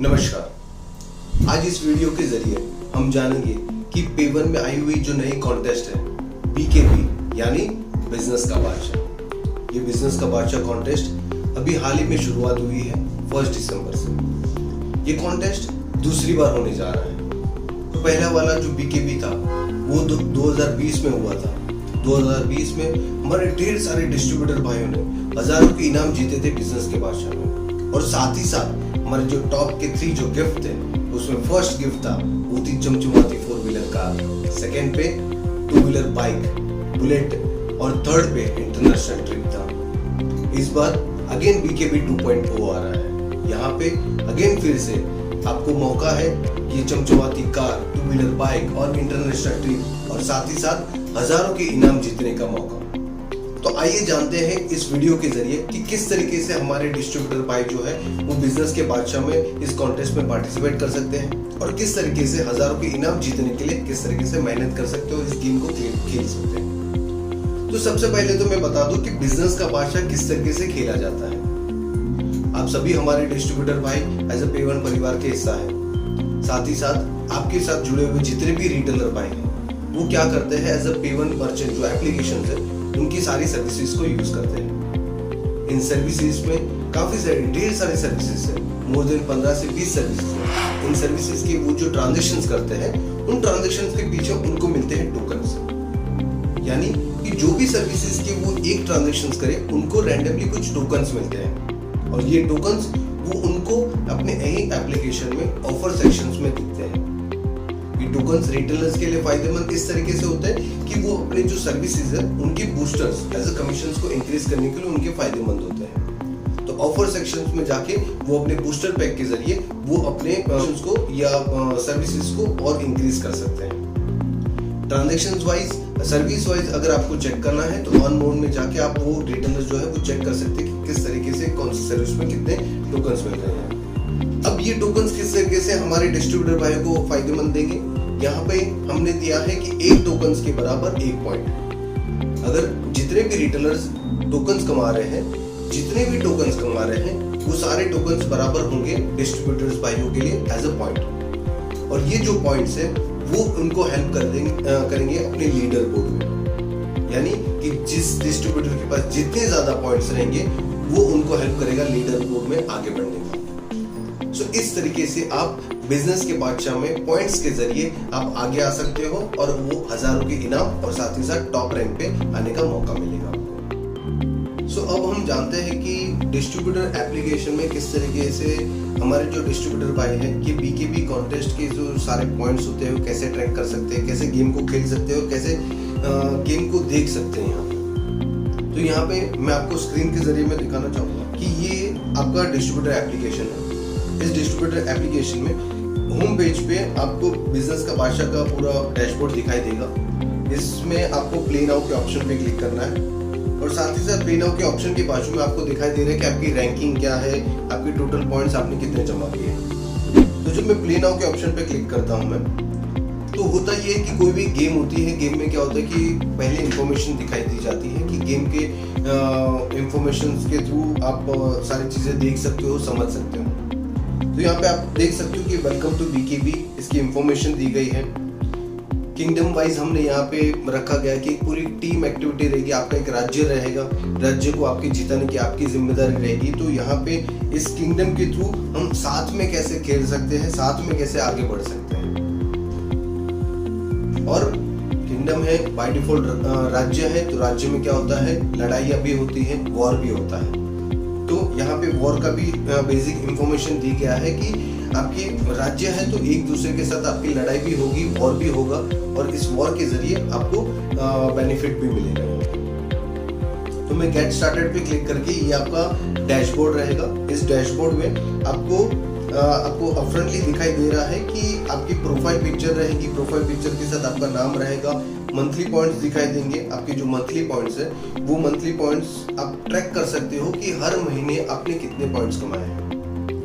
नमस्कार। आज इस वीडियो के जरिए हम जानेंगे कि Pay1 में आई हुई जो नई कॉन्टेस्ट है BKB यानी बिजनेस का बादशाह। ये बिजनेस का बादशाह कॉन्टेस्ट अभी हाल ही में शुरुआत हुई है 1 दिसंबर से। ये कॉन्टेस्ट दूसरी बार होने जा रहा है। तो पहला वाला जो BKB था वो 2020 में हुआ था। 2020 में हमारे ढेर सारे डिस्ट्रीब्यूटर भाइयों ने हजारों के इनाम जीते थे बिजनेस के बादशाह में। और साथ ही साथ हमारे जो टॉप के 3 जो गिफ्ट थे उसमें फर्स्ट गिफ्ट था वो थी चमचमाती 4 व्हीलर कार, सेकंड पे 2 व्हीलर बाइक बुलेट और थर्ड पे इंटरनेशनल ट्रिप था। इस बार अगेन BKB 2.0 आ रहा है। यहाँ पे अगेन फिर से आपको मौका है ये चमचमाती कार, 2 व्हीलर बाइक और इंटरनेशनल ट्रिप और साथ ही साथ हजारों के इनाम जीतने का मौका। तो आइए जानते हैं इस वीडियो के जरिए कि किस तरीके से हमारे डिस्ट्रीब्यूटर भाई जो है वो बिजनेस के बादशाह में इस कॉन्टेस्ट में पार्टिसिपेट कर सकते हैं और किस तरीके से हजारों के इनाम जीतने के लिए किस तरीके से मेहनत कर सकते हो, इस गेम को खेल सकते हैं। तो सबसे पहले तो मैं बता दूं कि बिजनेस का बादशाह किस तरीके से खेला जाता है। आप सभी हमारे डिस्ट्रीब्यूटर भाई एज ए Pay1 परिवार के हिस्सा है। साथ ही साथ आपके साथ जुड़े हुए जितने भी रिटेलर भाई हैं वो क्या करते हैं, एज ए Pay1 मर्चेंट जो एप्लीकेशन है उनकी सारी सर्विसेज को यूज करते हैं। इन सर्विसेज में काफी सारे ढेर सारे सर्विसेज है, मोर देन 15 से 20 सर्विसेज है। इन सर्विसेज के वो जो ट्रांजैक्शंस करते हैं उन ट्रांजैक्शंस के पीछे उनको मिलते हैं टोकन्स। यानी कि जो भी सर्विसेज के वो एक ट्रांजैक्शंस करे उनको रैंडमली कुछ टोकन्स मिलते हैं और ये टोकन्स वो उनको अपने यही एप्लीकेशन में ऑफर सेक्शंस में दिखते हैं। ये टोकन्स रिटेलर्स के लिए फायदेमंद इस तरीके से होते हैं कि वो अपने जो सर्विसेज है उनकी बूस्टर्स एज अ कमीशंस को इंक्रीज करने के लिए उनके फायदेमंद होते हैं। तो ऑफर सेक्शंस में जाके वो अपने बूस्टर पैक के जरिए वो अपने कमीशंस को या सर्विसेज को और इंक्रीज कर सकते हैं। ट्रांजैक्शंस वाइज, सर्विस वाइज अगर आपको चेक करना है तो ऑन मोड में जाके आप वो रिटेलर जो है वो चेक कर सकते हैं कि किस तरीके से कौन सी सर्विस में कितने टोकन्स मिल रहे हैं। अब ये टोकन्स किस तरीके से हमारे डिस्ट्रीब्यूटर भाइयों को फायदेमंद देंगे, यहाँ पे हमने दिया है कि एक टोकन्स के बराबर 1 पॉइंट। अगर जितने भी रिटेलर्स टोकन्स कमा रहे हैं, जितने भी टोकन्स कमा रहे हैं वो सारे टोकन्स बराबर होंगे डिस्ट्रीब्यूटर्स भाइयों के लिए एज अ पॉइंट। और ये जो पॉइंट्स है वो उनको हेल्प करेंगे अपने लीडर बोर्ड में। यानी कि जिस डिस्ट्रीब्यूटर के पास जितने ज्यादा पॉइंट्स रहेंगे वो उनको हेल्प करेगा लीडर बोर्ड में आगे बढ़ने में। सो इस तरीके से आप बिजनेस के बादशाह में पॉइंट्स के जरिए आप आगे आ सकते हो और वो हजारों के इनाम और साथ ही साथ टॉप रैंक पे आने का मौका मिलेगा। सो अब हम जानते हैं कि डिस्ट्रीब्यूटर एप्लीकेशन में किस तरीके से हमारे जो डिस्ट्रीब्यूटर भाई हैं कि BKB कॉन्टेस्ट के जो सारे पॉइंट्स होते हैं वो कैसे ट्रैक कर सकते हैं, कैसे गेम को खेल सकते हैं और कैसे गेम को देख सकते हैं। यहाँ पे तो यहाँ पे मैं आपको स्क्रीन के जरिए मैं दिखाना चाहूंगा कि ये आपका डिस्ट्रीब्यूटर एप्लीकेशन है। इस डिस्ट्रीब्यूटर एप्लीकेशन में होम पेज पे आपको बिजनेस का बादशाह का पूरा डैशबोर्ड दिखाई देगा। इसमें आपको प्ले नाउ के ऑप्शन पे क्लिक करना है और साथ ही साथ प्ले नाउ के ऑप्शन के बाजू में आपको दिखाई दे रहा है कि आपकी रैंकिंग क्या है, आपकी टोटल पॉइंट्स आपने कितने जमा किए। तो जब मैं प्ले नाउ के ऑप्शन पे क्लिक करता हूँ मैं, तो होता ये है कि कोई भी गेम होती है, गेम में क्या होता है कि पहले इंफॉर्मेशन दिखाई दी जाती है कि गेम के इंफॉर्मेशन के थ्रू आप सारी चीजें देख सकते हो, समझ सकते हो। तो यहाँ पे आप देख सकते हो कि वेलकम टू BKB, इसकी इंफॉर्मेशन दी गई है। किंगडम वाइज हमने यहाँ पे रखा गया कि पूरी टीम एक्टिविटी रहेगी, आपका एक राज्य रहेगा, राज्य को आपके जिताने की आपकी जिम्मेदारी रहेगी। तो यहाँ पे इस किंगडम के थ्रू हम साथ में कैसे खेल सकते हैं, साथ में कैसे आगे बढ़ सकते हैं। और किंगडम है बाय डिफॉल्ट राज्य है, तो राज्य में क्या होता है, लड़ाइयाँ भी होती है, वॉर भी होता है। तो यहाँ पे वॉर का भी बेसिक इंफॉर्मेशन दी गया है कि आपकी राज्य है तो एक दूसरे के साथ आपकी लड़ाई भी होगी, वॉर भी होगा और इस वॉर के जरिए आपको बेनिफिट भी मिलेगा। तो मैं गेट स्टार्टेड पे क्लिक करके ये आपका डैशबोर्ड रहेगा। इस डैशबोर्ड में आपको अपफ्रंटली दिखाई दे रहा है कि आपकी प्रोफाइल पिक्चर रहेगी, प्रोफाइल पिक्चर के साथ आपका नाम रहेगा, मंथली पॉइंट्स दिखाई देंगे। आपके जो मंथली पॉइंट्स है वो मंथली पॉइंट्स आप ट्रैक कर सकते हो कि हर महीने आपने कितने पॉइंट्स कमाए हैं।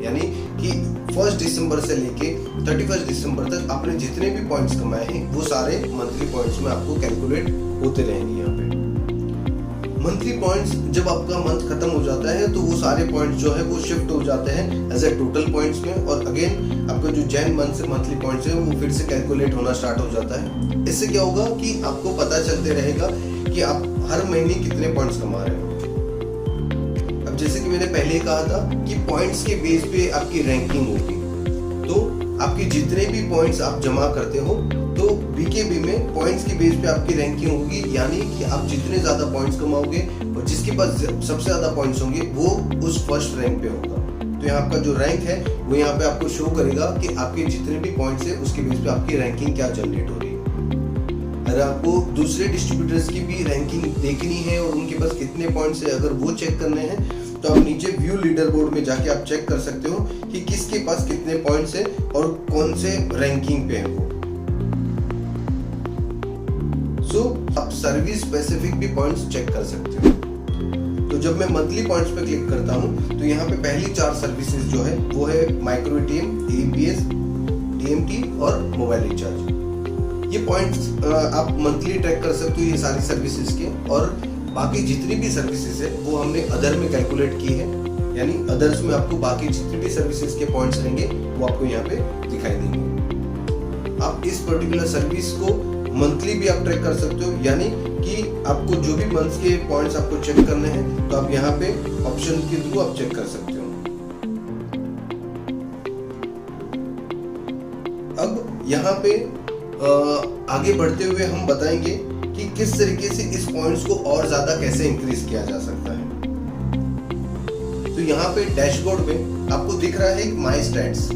यानी कि 1 दिसंबर से लेके 31 दिसंबर तक आपने जितने भी पॉइंट्स कमाए हैं वो सारे मंथली पॉइंट्स में आपको कैलकुलेट होते रहेंगे। यहाँ पे मंथली पॉइंट्स जब आपका मंथ खत्म हो जाता है तो वो सारे पॉइंट्स जो है वो शिफ्ट हो जाते हैं एज ए टोटल पॉइंट्स में, और अगेन आपका जो जैन मंथ से मंथली पॉइंट्स है वो फिर से कैलकुलेट होना स्टार्ट हो जाता है। इससे क्या होगा कि आपको पता चलते रहेगा कि आप हर महीने कितने पॉइंट्स कमा रहे हो। अब जैसे कि मैंने पहले कहा था कि पॉइंट्स के बेस पे आपकी रैंकिंग होगी, तो आपके जितने भी पॉइंट्स आप जमा करते हो तो बीकेबी में पॉइंट्स के बेस पे आपकी रैंकिंग होगी, यानी कि आप जितने ज्यादा पॉइंट्स कमाओगे और जिसके पास सबसे ज्यादा पॉइंट्स होंगे वो उस फर्स्ट रैंक पे होगा। तो यहाँ आपका जो रैंक है वो यहाँ पे आपको शो करेगा कि आपके जितने भी पॉइंट्स है उसके बेस पे आपकी रैंकिंग क्या जनरेट हो रही है। अगर आपको दूसरे डिस्ट्रीब्यूटर्स की भी रैंकिंग देखनी है और उनके पास कितने पॉइंट्स है अगर वो चेक करने हैं तो आप नीचे व्यू लीडर बोर्ड में जाके आप चेक कर सकते हो कि किसके पास कितने पॉइंट्स है और कौन से रैंकिंग पे है वो। आप सर्विस स्पेसिफिक भी पॉइंट्स चेक कर सकते हो। तो जब मैं मंथली पॉइंट्स पे क्लिक करता हूँ तो यहाँ पे पहली 4 सर्विसेज जो है वो है माइक्रो एटीएम, एईपीएस, डीएमटी और मोबाइल रिचार्ज। ये पॉइंट्स आप मंथली ट्रैक कर सकते हो ये सारी सर्विसेज के, और बाकी जितनी भी सर्विसेज है वो हमने अदर में कैलकुलेट की है, यानी अदर्स में आपको बाकी जितनी भी सर्विसेज के पॉइंट्स रहेंगे वो आपको यहाँ पे दिखाई देंगे। आप इस पर्टिकुलर सर्विस को मंथली भी आप ट्रैक कर सकते हो, यानी कि आपको जो भी मंथ के पॉइंट्स आपको चेक करने हैं तो आप यहाँ पे ऑप्शन के थ्रू आप चेक कर सकते हो। अब यहाँ पे आगे बढ़ते हुए हम बताएंगे कि किस तरीके से इस पॉइंट्स को और ज्यादा कैसे इंक्रीज किया जा सकता है। तो यहाँ पे डैशबोर्ड में आपको दिख रहा है माई स्टैट्स।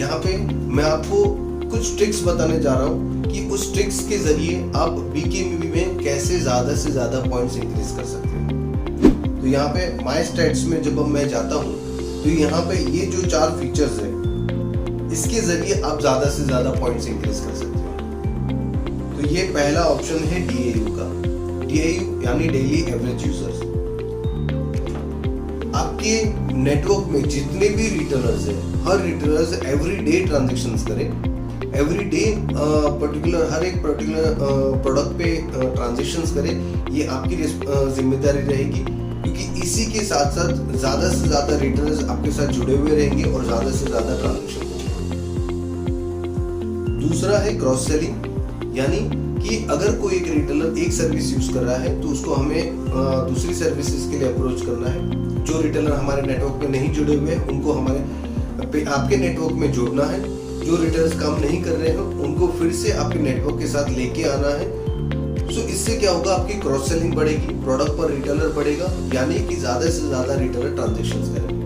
यहाँ पे मैं आपको कुछ ट्रिक्स बताने जा रहा हूँ कि उस ट्रिक्स के जरिए आप बीकेबी में कैसे ज्यादा से ज्यादा पॉइंट्स इंक्रीज कर सकते हैं। तो यहाँ पे माई स्टैट्स में जब मैं जाता हूँ तो यहाँ पे ये जो 4 फीचर्स है इसके जरिए आप ज्यादा से ज्यादा पॉइंट्स इंक्रीज कर सकते हो। तो ये पहला ऑप्शन है DAU का। DAU यानी डेली एवरेज यूजर्स। आपके नेटवर्क में जितने भी रिटेलर्स हैं, हर रिटेलर्स एवरी डे ट्रांजेक्शंस करें, एवरी डे हर एक पर्टिकुलर प्रोडक्ट पे ट्रांजेक्शंस करें, ये आपकी जिम्मेदारी रहेगी, क्योंकि इसी के साथ साथ ज्यादा से ज्यादा रिटेलर्स आपके साथ जुड़े हुए रहेंगे और ज्यादा से ज्यादा ट्रांजेक्शन होंगे। दूसरा है क्रॉस सेलिंग, यानी कि अगर कोई एक रिटेलर एक सर्विस यूज कर रहा है तो उसको हमें दूसरी सर्विसेज के लिए अप्रोच करना है। जो रिटेलर हमारे नेटवर्क में नहीं जुड़े हुए हैं उनको हमारे आपके नेटवर्क में जोड़ना है। जो रिटेलर्स काम नहीं कर रहे हैं उनको फिर से आपके नेटवर्क के साथ लेके आना है। सो इससे क्या होगा, आपकी क्रॉस सेलिंग बढ़ेगी, प्रोडक्ट पर रिटेलर बढ़ेगा, यानी कि ज्यादा से ज्यादा रिटेलर ट्रांजैक्शंस करेंगे।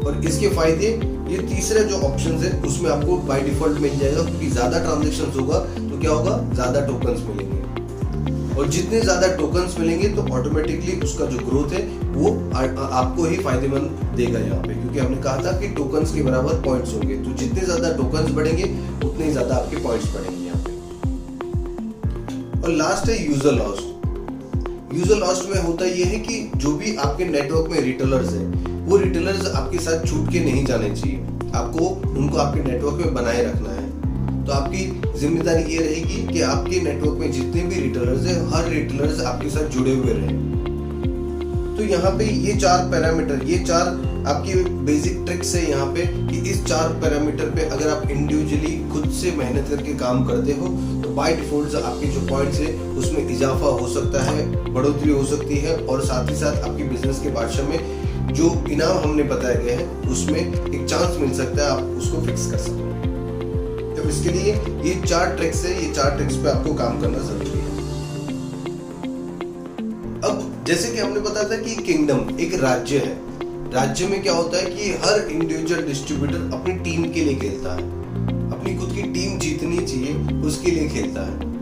और इसके फायदे ये तीसरा जो ऑप्शन है उसमें आपको बाय डिफॉल्ट मिल जाएगा, क्योंकि ज्यादा ट्रांजैक्शंस होगा तो क्या होगा, ज्यादा टोकन्स मिलेंगे, और जितने ज्यादा टोकन्स मिलेंगे तो ऑटोमेटिकली उसका जो ग्रोथ है वो आपको ही फायदेमंद देगा यहाँ पे, क्योंकि हमने कहा था कि टोकन्स के बराबर पॉइंट्स होंगे। तो जितने ज्यादा टोकन्स बढ़ेंगे उतने ज्यादा आपके पॉइंट्स बढ़ेंगे यहाँ पे। और लास्ट है यूजर लॉस्ट। यूजर लॉस्ट में होता ये है कि जो भी आपके नेटवर्क में रिटेलर्स है वो रिटेलर्स आपके साथ छूट के नहीं जाने चाहिए, आपको उनको आपके नेटवर्क में बनाए रखना है। तो आपकी जिम्मेदारी ये रहेगी कि आपके नेटवर्क में जितने भी रिटेलर्स हैं हर रिटेलर्स आपके साथ जुड़े हुए रहें। तो यहाँ पे ये 4 पैरामीटर, ये 4 आपकी बेसिक ट्रिक्स है यहाँ पे कि इस 4 पैरामीटर पे अगर आप इंडिविजुअली खुद से मेहनत करके काम करते हो तो बाय डिफॉल्ट आपके जो पॉइंट्स है उसमें इजाफा हो सकता है, बढ़ोतरी हो सकती है, और साथ ही साथ आपकी बिजनेस के बादशाह में जो इनाम हमने बताया गया है उसमें एक चांस मिल सकता है, आप उसको फिक्स कर सकते हैं। तो इसके लिए ये 4 ट्रिक्स है, ये 4 ट्रिक्स पे आपको काम करना जरूरी है। अब जैसे कि हमने बताया था कि किंगडम एक राज्य है, राज्य में क्या होता है कि हर इंडिविजुअल डिस्ट्रीब्यूटर अपनी टीम के लिए खेलता है, अपनी खुद की टीम जीतनी चाहिए उसके लिए खेलता है।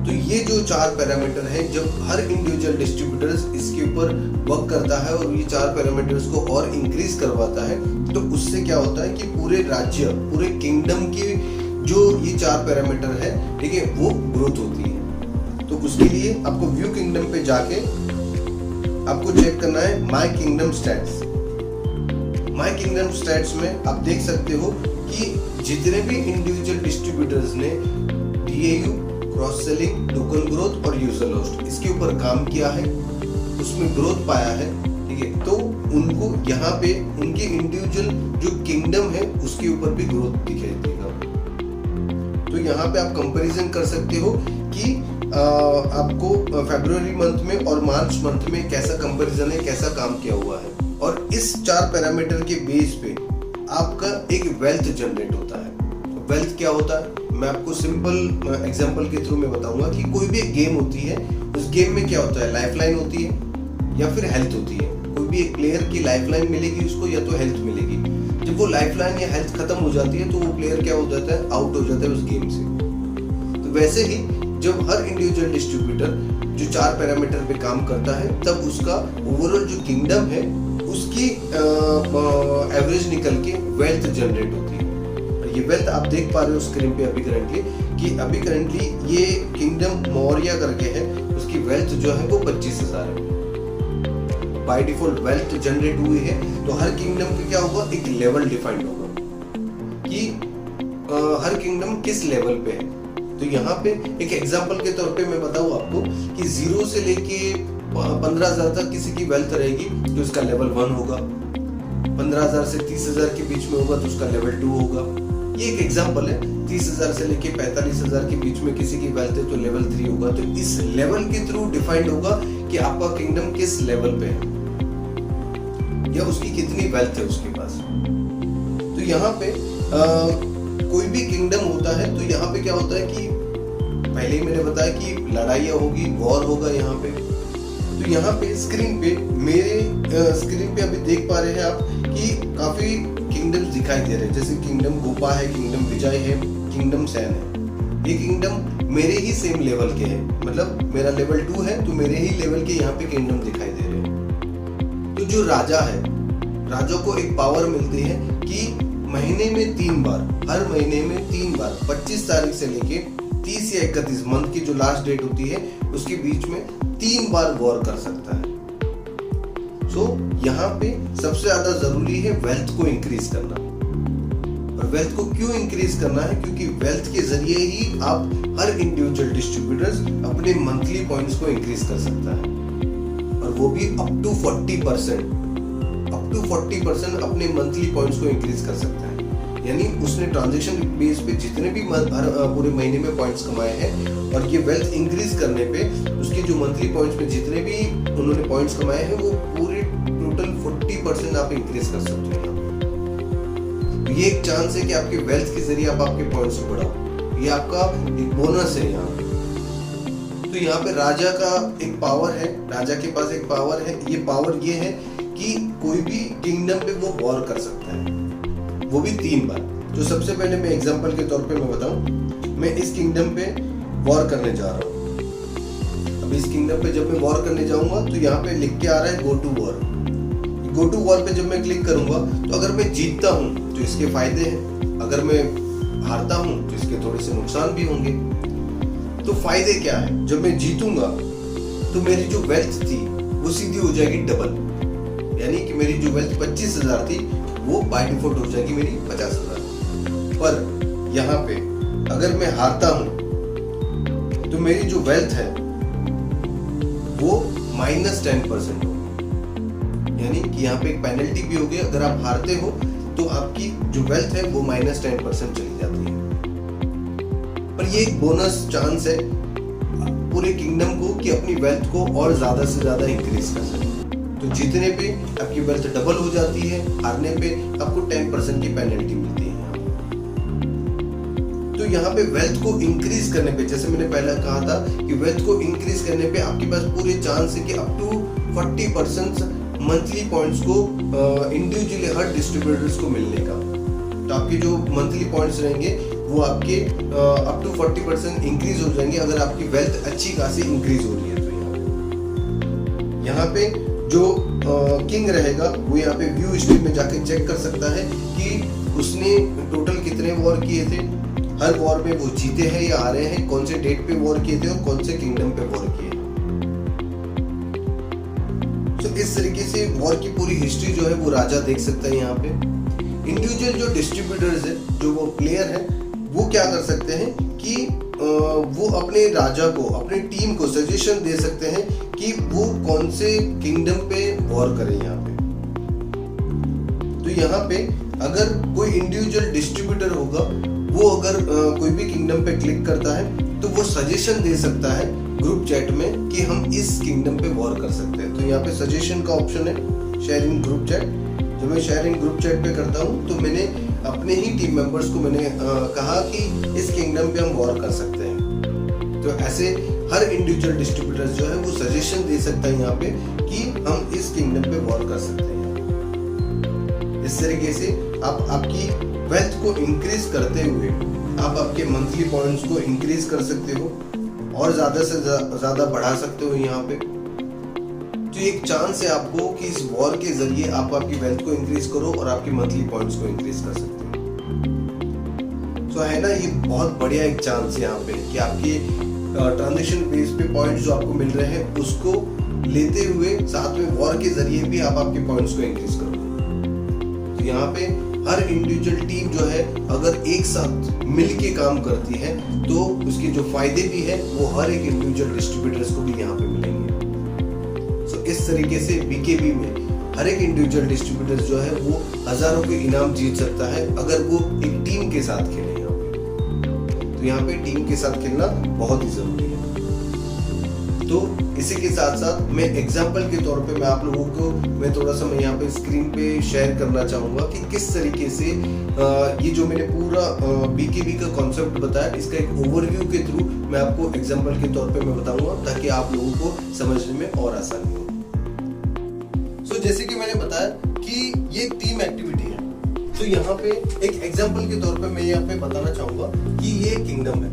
तो ये जो 4 पैरामीटर है, जब हर इंडिविजुअल डिस्ट्रीब्यूटर्स इसके ऊपर वर्क करता है और ये 4 पैरामीटर्स को और इंक्रीज करवाता है तो उससे क्या होता है कि पूरे राज्य, पूरे किंगडम की जो ये 4 पैरामीटर है, ठीक है, वो ग्रोथ होती है। तो उसके लिए आपको व्यू किंगडम पे जाके आपको चेक करना है my kingdom stats. My kingdom stats में आप देख सकते हो कि जितने भी इंडिविजुअल डिस्ट्रीब्यूटर्स ने DAU cross selling, token growth और यूजर लॉस्ट, इसके ऊपर काम किया है, उसमें ग्रोथ पाया है, ठीक है। तो उनको यहाँ पे उनके इंडिविजुअल जो किंगडम है उसके ऊपर भी ग्रोथ दिखाई देगा। तो यहाँ पे आप कंपैरिजन कर सकते हो कि आपको फरवरी मंथ में और मार्च मंथ में कैसा कंपैरिजन है, कैसा काम किया हुआ है, और इस 4 पैरामीटर के बेस पे आपका एक वेल्थ जनरेट होता है। वेल्थ क्या होता है, मैं आपको सिंपल एग्जांपल के थ्रू में बताऊंगा कि कोई भी एक गेम होती है, उस गेम में क्या होता है, लाइफलाइन होती है या फिर हेल्थ होती है। कोई भी एक प्लेयर की लाइफलाइन मिलेगी उसको या तो हेल्थ मिलेगी। जब वो लाइफलाइन या हेल्थ खत्म हो जाती है तो वो प्लेयर क्या हो जाता है, आउट हो जाता है उस गेम से। तो वैसे ही जब हर इंडिविजुअल डिस्ट्रीब्यूटर जो 4 पैरामीटर पे काम करता है, तब उसका ओवरऑल जो किंगडम है उसकी एवरेज निकल के वेल्थ जनरेट होती है। ये वेल्थ आप देख पा रहे हो स्क्रीन पे अभी करंटली ये किंगडम मौर्य करके है, उसकी वेल्थ जो है वो 25,000 है। बाय डिफॉल्ट वेल्थ जनरेट हुई है, तो हर किंगडम का क्या होगा, एक लेवल डिफाइंड होगा कि हर किंगडम किस लेवल पे है। तो यहाँ पे एक एग्जांपल के तौर पे मैं बताऊँ आपको कि 0 से लेके 15,000 तक किसी की वेल्थ रहेगी तो उसका लेवल 1 होगा, 15,000 से 30,000 के बीच में होगा तो उसका लेवल 2 होगा। ये एक एग्जांपल है। 30,000 से लेके 45,000 के बीच में किसी की वेल्थ है तो लेवल 3 होगा। तो इस लेवल के थ्रू डिफाइंड होगा कि आपका किंगडम किस लेवल पे है या उसकी कितनी वेल्थ है उसके पास। तो यहाँ पे कोई भी किंगडम होता है तो यहाँ पे क्या होता है कि पहले ही मैंने बताया कि लड़ाइयाँ होगी, वॉर होगा यहाँ पे। तो यहाँ पे स्क्रीन पे मेरे स्क्रीन पे अभी देख पा रहे हैं आप कि काफी किंगडम्स दिखाई दे रहे हैं, जैसे किंगडम गोपा है, किंगडम विजय है, किंगडम सैन है। ये किंगडम मेरे ही सेम लेवल के हैं, मतलब मेरा लेवल 2 है तो मेरे ही लेवल के यहाँ पे किंगडम दिखाई दे रहे हैं। तो जो राजा है, राजा को एक पावर मिलती है कि महीने में 3 बार, हर महीने में 3 बार 25 तारीख से लेके 30 या 31 मंथ की जो लास्ट डेट होती है उसके बीच में 3 बार वॉर कर सकता है। सो यहाँ पे सबसे ज्यादा जरूरी है वेल्थ को इंक्रीज करना। और वेल्थ को क्यों इंक्रीज करना है, क्योंकि वेल्थ के जरिए ही आप हर इंडिविजुअल डिस्ट्रीब्यूटर्स अपने मंथली पॉइंट्स को इंक्रीज कर सकता है, और वो भी अप टू 40% अपने मंथली पॉइंट्स को इंक्रीज कर सकता है। यानी उसने ट्रांजैक्शन बेस पे जितने भी पूरे महीने में पॉइंट्स कमाए हैं, और ये वेल्थ इंक्रीज करने पे उसके जो मंथली पॉइंट्स में जितने भी उन्होंने पॉइंट्स कमाए हैं वो पूरे टोटल 40% आप इंक्रीज कर सकते हैं। तो ये एक चांस है कि आपके वेल्थ के जरिए आप आपके पॉइंट्स को बढ़ाओ। ये आपका एक बोनस है यहाँ पे। तो यहाँ पे राजा का एक पावर है, राजा के पास एक पावर है। ये पावर ये है कि कोई भी किंगडम पे वो वॉर कर सकता है, वो भी 3 बार। जो सबसे पहले मैं एग्जांपल के तौर पे मैं बताऊं, मैं इस किंगडम पे वॉर करने जा रहा हूं। अब इस किंगडम पे जब मैं वॉर करने जाऊंगा तो यहाँ पे लिख के आ रहा है go to war. Go to war पे जब मैं क्लिक करूंगा तो अगर मैं जीतता हूं तो इसके फायदे हैं, अगर मैं हारता हूं तो इसके थोड़े से नुकसान भी होंगे। तो फायदे क्या है, जब मैं जीतूंगा तो मेरी जो वेल्थ थी वो सीधी हो जाएगी डबल, यानी कि मेरी जो वेल्थ 25,000 थी वो बाय डिफॉल्ट हो जाएगी मेरी 50,000। पर यहाँ पे अगर मैं हारता हूं तो मेरी जो वेल्थ है वो -10% होगी, यानी कि यहाँ पे एक पेनल्टी भी होगी। अगर आप हारते हो तो आपकी जो वेल्थ है वो -10% चली जाती है। पर ये एक बोनस चांस है पूरे किंगडम को कि अपनी वेल्थ को और ज्यादा से ज्यादा इंक्रीज कर सके। तो जीतने पे आपकी वेल्थ डबल हो जाती है, हारने पे आपको 10% की पेनल्टी मिलती है। तो यहाँ पे वेल्थ को इंक्रीज करने पे, जैसे मैंने पहले कहा था कि वेल्थ को इंक्रीज करने पे आपके पास पूरे चांस है कि अप टू 40% मंथली पॉइंट्स को इंडिविजुअली हर डिस्ट्रीब्यूटर्स को मिलने का। तो आपके जो मंथली पॉइंट्स रहेंगे वो आपके अप टू 40% इंक्रीज हो जाएंगे अगर आपकी वेल्थ अच्छी खासी इंक्रीज हो रही है। तो यहाँ पे जो किंग रहेगा वो यहाँ पे व्यू हिस्ट्री में जाके चेक कर सकता है कि उसने टोटल कितने वॉर किए थे, हर वॉर में वो जीते हैं या हारे हैं, कौन से डेट पे वॉर किए थे और कौन से किंगडम पे वॉर किए। तो इस तरीके से वॉर की पूरी हिस्ट्री जो है वो राजा देख सकता है। यहाँ पे इंडिविजुअल जो डिस्ट्रीब्यूटर्स है, जो वो प्लेयर है, वो क्या कर सकते हैं कि कि वो अपने राजा को, अपने टीम को सजेशन दे सकते हैं कि वो कौन से किंगडम पे वॉर करें यहाँ पे। तो यहाँ पे अगर कोई इंडिविजुअल डिस्ट्रीब्यूटर होगा, वो अगर कोई भी किंगडम पे क्लिक करता है तो वो सजेशन दे सकता है ग्रुप चैट में कि हम इस किंगडम पे वॉर कर सकते हैं। तो यहाँ पे सजेशन का ऑप्शन है, शेयर इन ग्रुप चैट। जब मैं शेयर इन ग्रुप चैट पे करता हूँ तो मैंने अपने ही टीम मेंबर्स को मैंने कहा कि इस किंगडम पे हम वॉर कर सकते हैं। तो ऐसे हर इंडिविजुअल डिस्ट्रीब्यूटर जो है वो सजेशन दे सकता है यहाँ पे कि हम इस किंगडम पे वॉर कर सकते हैं। इस तरीके से आप आपकी वेल्थ को इंक्रीज करते हुए आप आपके मंथली पॉइंट्स को इंक्रीज कर सकते हो और ज्यादा से ज्यादा बढ़ा सकते हो यहाँ पे। तो एक चांस है आपको कि इस वॉर के जरिए आप आपकी वेल्थ को इंक्रीज करो और आपकी मंथली पॉइंट्स को इंक्रीज कर सकते हो। तो है ना, ये बहुत बढ़िया एक चांस है यहाँ पे कि आपके ट्रांजेक्शन बेस पे पॉइंट्स जो आपको मिल रहे हैं उसको लेते हुए साथ में वॉर के जरिए भी आप आपके पॉइंट्स को इंक्रीज करो। तो यहाँ पे हर इंडिविजुअल टीम जो है अगर एक साथ मिल के काम करती है तो उसके जो फायदे भी है वो हर एक इंडिविजुअल डिस्ट्रीब्यूटर्स को भी यहाँ पे मिलेंगे। सो इस तरीके से बीकेबी में हर एक इंडिविजुअल डिस्ट्रीब्यूटर जो है वो हजारों के इनाम जीत सकता है अगर वो एक टीम के साथ खेले यहाँ पे। तो यहाँ पे टीम के साथ खेलना बहुत ही जरूरी है। तो इसी के साथ साथ मैं एग्जांपल के तौर पे मैं आप लोगों को मैं थोड़ा सा मैं यहाँ पे स्क्रीन पे शेयर करना चाहूँगा कि किस तरीके से ये जो मैंने पूरा बीकेबी का कॉन्सेप्ट बताया इसका एक ओवरव्यू के थ्रू मैं आपको एग्जांपल के तौर पे मैं बताऊंगा ताकि आप लोगों को समझने में और आसानी हो। सो जैसे कि मैंने बताया कि ये एक टीम एक्टिविटी है। तो यहाँ पे एक एग्जाम्पल के तौर पे मैं यहाँ पे बताना चाहूंगा कि ये किंगडम है,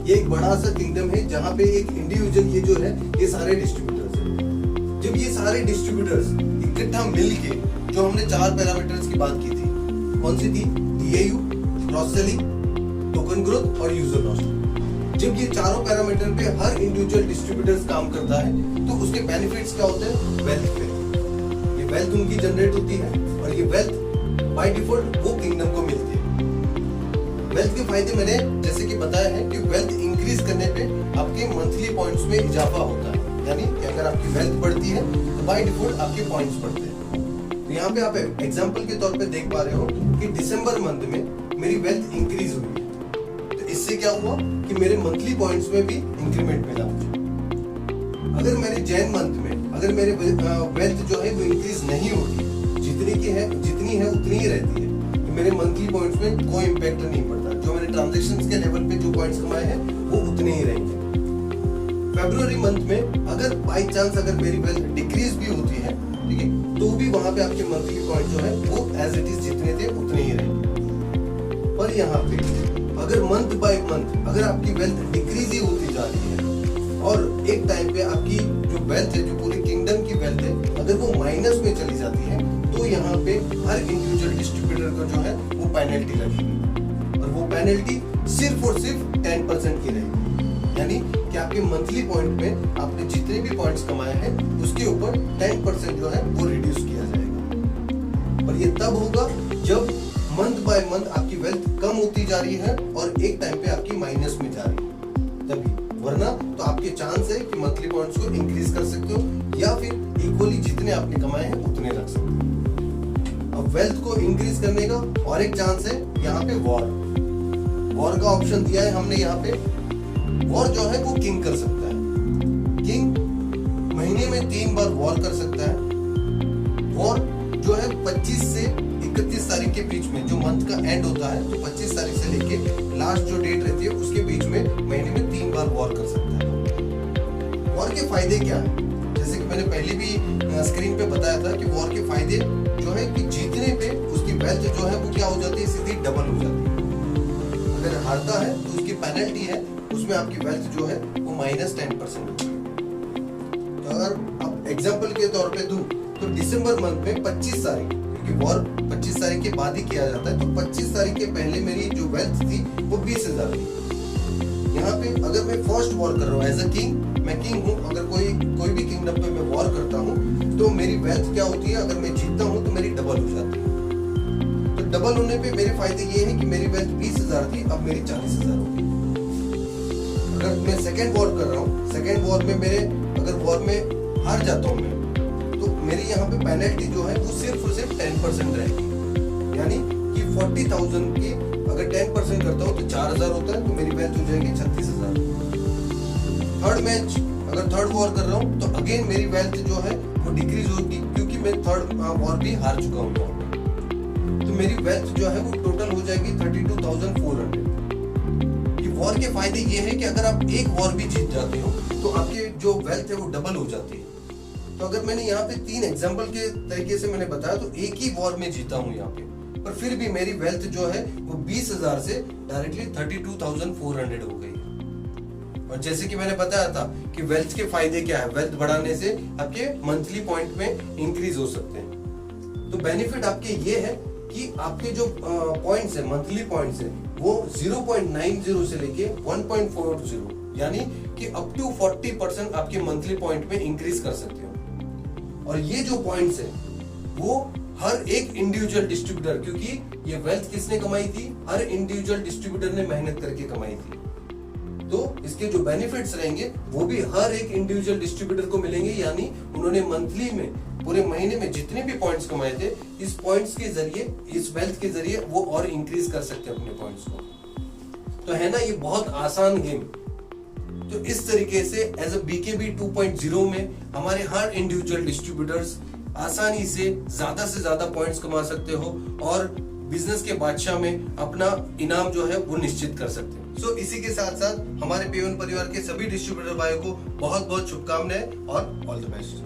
ये एक बड़ा सा किंगडम है जहाँ पे एक इंडिविजुअल ये जो है ये सारे डिस्ट्रीब्यूटर्स हैं। जब ये सारे डिस्ट्रीब्यूटर्स इकट्ठा मिलके जो हमने 4 पैरामीटर्स की बात की थी, कौन सी थी? DAU, cross selling, token growth और यूजर लॉस। जब ये चारों पैरामीटर पे हर इंडिविजुअल डिस्ट्रीब्यूटर्स काम करता है तो उसके बेनिफिट्स क्या होते हैं? वेल्थ पे ये वेल्थ उनकी जनरेट होती है और ये वेल्थ बाय डिफॉल्ट वो किंगडम को मिलती है। वेल्थ के फायदे मैंने जैसे कि बताया है कि वेल्थ इंक्रीज करने पे आपके मंथली पॉइंट्स में इजाफा होता है, यानी कि अगर आपकी वेल्थ बढ़ती है तो बाय डिफॉल्ट आपके पॉइंट्स बढ़ते हैं। तो यहाँ पे आप एग्जांपल के तौर पे देख पा रहे हो कि दिसंबर मंथ में मेरी वेल्थ इंक्रीज हुई है। तो इससे क्या हुआ कि मेरे मंथली पॉइंट्स में भी इंक्रीमेंट मिला मुझे। अगर मेरे जैन मंथ में अगर मेरे वेल्थ जो है वो इंक्रीज नहीं होती, जितनी है उतनी ही रहती है, तो मेरे मंथली पॉइंट्स में कोई इम्पैक्ट नहीं पड़ता। जो मैंने ट्रांजैक्शंस के लेवल पे जो पॉइंट्स कमाए हैं वो उतने ही रहेंगे। फरवरी मंथ में अगर बाय चांस अगर मेरी वेल्थ डिक्रीज भी होती है, ठीक है, तो भी वहां पे आपके मंथली पॉइंट जो है वो एज इट इज जितने थे उतने ही रहेंगे। पर यहाँ पे अगर मंथ बाय मंथ अगर आपकी वेल्थ डिक्रीज ही होती जा रही है और एक टाइम पे आपकी जो वेल्थ है, जो पूरे किंगडम की वेल्थ है, अगर वो माइनस में चली जाती है तो यहाँ पे हर इंडिविजुअल डिस्ट्रीब्यूटर को जो है वो पेनल्टी लगेगी और वो पेनल्टी सिर्फ और सिर्फ 10% की रहेगी। यानी कि आपके मंथली पॉइंट में आपने जितने भी पॉइंट्स कमाए हैं उसके ऊपर 10% जो है वो रिड्यूस किया जाएगा। और ये तब होगा जब मंथ बाय मंथ आपकी वेल्थ कम होती जा रही है और एक टाइम पे आपकी माइनस में जा रही है तभी, वरना तो आपके चांस है कि मंथली पॉइंट्स को इंक्रीज कर सकते हो या फिर इक्वली जितने आपने कमाए हैं उतने रख सकते हो। अब वेल्थ को इंक्रीज करने का और एक चांस है यहाँ पे वॉर का ऑप्शन दिया है हमने यहाँ पे। वॉर जो है वो किंग कर सकता है, किंग महीने में 3 बार वॉर कर सकता है। वॉर जो है 25 से 31 तारीख के बीच में, जो मंथ का एंड होता है, तो 25 तारीख से लेके लास्ट जो डेट रहती है उसके बीच में महीने में 3 बार वॉर कर सकता है। वॉर के फायदे क्या है? जैसे कि मैंने पहले भी स्क्रीन पे बताया था कि वॉर के फायदे जो है कि जीतने पे उसकी वेल्थ जो है वो क्या हो जाती है, सीधी डबल हो जाती है। अगर हारता है तो उसकी पेनल्टी है, उसमें आपकी वेल्थ जो है वो -10% होती है। तो अगर आप एग्जांपल के तौर पे दूं तो दिसंबर मंथ में 25 तारीख, क्योंकि वॉर 25 तारीख के बाद ही किया जाता है, तो 25 तारीख के पहले मेरी जो वेल्थ थी वो 20,000 थी। यहाँ पे अगर मैं फर्स्ट वॉर कर रहा हूँ एज अ किंग, मैं किंग हूँ, अगर कोई भी किंगडम पे मैं वॉर करता हूँ तो मेरी वेल्थ क्या होती है, अगर मैं जीतता हूँ तो मेरी डबल हो जाती है। तो डबल होने पे मेरे फायदे ये है कि मेरी वेल्थ 20,000 थी, अब मेरी 40,000 होगी। अगर मैं सेकेंड वॉर कर रहा हूँ, सेकेंड वॉर में मेरे अगर वॉर में हार जाता हूँ मैं, तो मेरी यहाँ पे पेनल्टी जो है वो सिर्फ और सिर्फ 10% रहेगी। यानी कि 40,000 की अगर 10% करता हूँ तो 4,000 होता है, तो मेरी वेल्थ हो जाएगी 36,000। थर्ड मैच अगर थर्ड वॉर कर रहा हूँ तो अगेन मेरी वेल्थ जो है वो डिक्रीज होगी, क्योंकि मैं थर्ड वॉर भी हार चुका हूँ। तो मेरी वेल्थ जो है वो टोटल हो जाएगी 32,400। ये वॉर के फायदे ये है कि अगर आप एक वॉर भी जीत जाते हो तो आपके जो वेल्थ है वो डबल हो जाती है। तो अगर मैंने यहाँ पे 3 एग्जांपल के तरीके से मैंने बताया, तो एक ही वॉर में जीता हूँ यहाँ पे, पर फिर भी मेरी वेल्थ जो है वो 20,000 से डायरेक्टली 32,400 हो गई। और जैसे कि मैंने बताया था कि वेल्थ के फायदे क्या है, वेल्थ बढ़ाने से आपके मंथली पॉइंट में इंक्रीज हो सकते हैं। तो बेनिफिट आपके ये है कि आपके जो पॉइंट्स है, मंथली पॉइंट्स है, वो 0.90 से लेके 1.40 यानी कि अप टू 40% आपके मंथली पॉइंट में इंक्रीज कर सकते हो। और ये जो पॉइंट्स है वो हर एक इंडिविजुअल डिस्ट्रीब्यूटर, क्योंकि ये वेल्थ किसने कमाई थी, हर इंडिविजुअल डिस्ट्रीब्यूटर ने मेहनत करके कमाई थी, तो इसके जो बेनिफिट्स रहेंगे वो भी हर एक इंडिविजुअल डिस्ट्रीब्यूटर को मिलेंगे। यानी उन्होंने मंथली में, पूरे महीने में जितने भी पॉइंट्स कमाए थे, इस पॉइंट्स के जरिए, इस वेल्थ के जरिए वो और इंक्रीज कर सकते हैं अपने पॉइंट्स को। तो है ना ये बहुत आसान गेम। तो इस तरीके से एज अ बीकेबी 2.0 में हमारे हर इंडिविजुअल डिस्ट्रीब्यूटर्स आसानी से ज्यादा पॉइंट्स कमा सकते हो और बिजनेस के बादशाह में अपना इनाम जो है वो निश्चित कर सकते हैं। सो इसी के साथ साथ हमारे पेवन परिवार के सभी डिस्ट्रीब्यूटर भाइयों को बहुत बहुत शुभकामनाएं और ऑल द बेस्ट।